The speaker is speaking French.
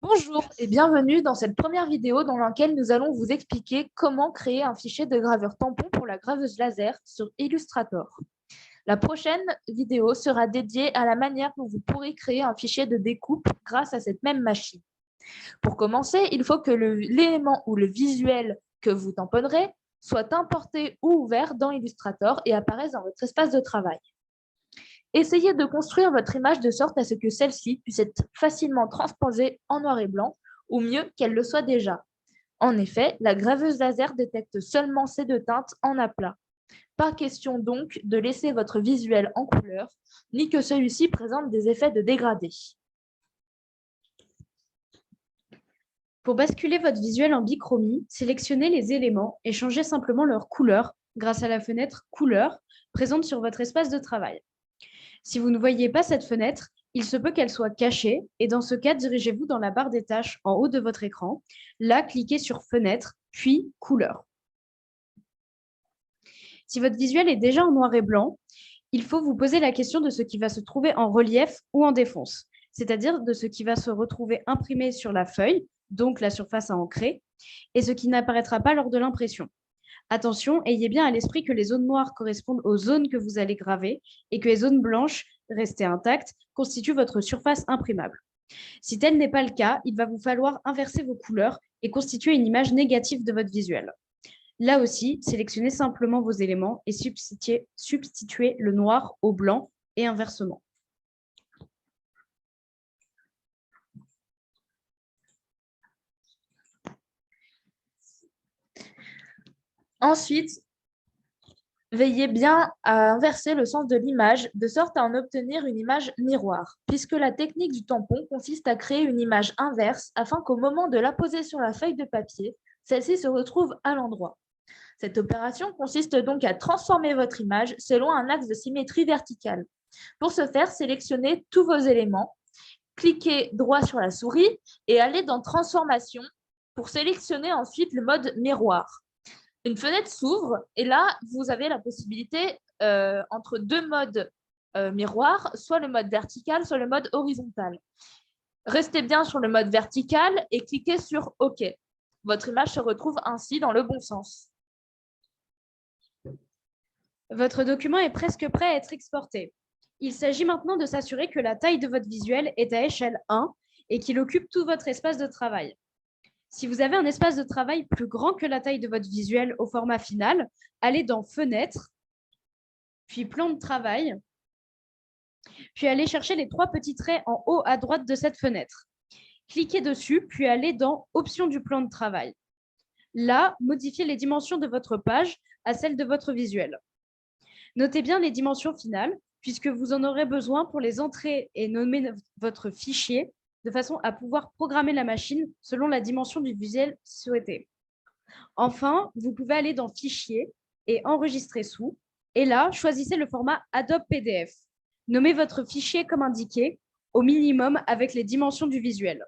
Bonjour et bienvenue dans cette première vidéo dans laquelle nous allons vous expliquer comment créer un fichier de gravure tampon pour la graveuse laser sur Illustrator. La prochaine vidéo sera dédiée à la manière dont vous pourrez créer un fichier de découpe grâce à cette même machine. Pour commencer, il faut que l'élément ou le visuel que vous tamponnerez soit importé ou ouvert dans Illustrator et apparaisse dans votre espace de travail. Essayez de construire votre image de sorte à ce que celle-ci puisse être facilement transposée en noir et blanc, ou mieux qu'elle le soit déjà. En effet, la graveuse laser détecte seulement ces deux teintes en aplat. Pas question donc de laisser votre visuel en couleur, ni que celui-ci présente des effets de dégradé. Pour basculer votre visuel en bichromie, sélectionnez les éléments et changez simplement leur couleur grâce à la fenêtre Couleurs présente sur votre espace de travail. Si vous ne voyez pas cette fenêtre, il se peut qu'elle soit cachée et dans ce cas, dirigez-vous dans la barre des tâches en haut de votre écran. Là, cliquez sur Fenêtre, puis Couleurs. Si votre visuel est déjà en noir et blanc, il faut vous poser la question de ce qui va se trouver en relief ou en défonce, c'est-à-dire de ce qui va se retrouver imprimé sur la feuille, donc la surface à ancrer, et ce qui n'apparaîtra pas lors de l'impression. Attention, ayez bien à l'esprit que les zones noires correspondent aux zones que vous allez graver et que les zones blanches, restées intactes, constituent votre surface imprimable. Si tel n'est pas le cas, il va vous falloir inverser vos couleurs et constituer une image négative de votre visuel. Là aussi, sélectionnez simplement vos éléments et substituez le noir au blanc et inversement. Ensuite, veillez bien à inverser le sens de l'image de sorte à en obtenir une image miroir, puisque la technique du tampon consiste à créer une image inverse afin qu'au moment de la poser sur la feuille de papier, celle-ci se retrouve à l'endroit. Cette opération consiste donc à transformer votre image selon un axe de symétrie verticale. Pour ce faire, sélectionnez tous vos éléments, cliquez droit sur la souris et allez dans Transformation pour sélectionner ensuite le mode miroir. Une fenêtre s'ouvre et là, vous avez la possibilité entre deux modes miroir, soit le mode vertical, soit le mode horizontal. Restez bien sur le mode vertical et cliquez sur OK. Votre image se retrouve ainsi dans le bon sens. Votre document est presque prêt à être exporté. Il s'agit maintenant de s'assurer que la taille de votre visuel est à échelle 1 et qu'il occupe tout votre espace de travail. Si vous avez un espace de travail plus grand que la taille de votre visuel au format final, allez dans Fenêtre, puis Plan de travail, puis allez chercher les 3 petits traits en haut à droite de cette fenêtre. Cliquez dessus, puis allez dans Options du plan de travail. Là, modifiez les dimensions de votre page à celles de votre visuel. Notez bien les dimensions finales, puisque vous en aurez besoin pour les entrer et nommer votre fichier de façon à pouvoir programmer la machine selon la dimension du visuel souhaité. Enfin, vous pouvez aller dans Fichier et Enregistrer sous, et là, choisissez le format Adobe PDF. Nommez votre fichier comme indiqué, au minimum avec les dimensions du visuel.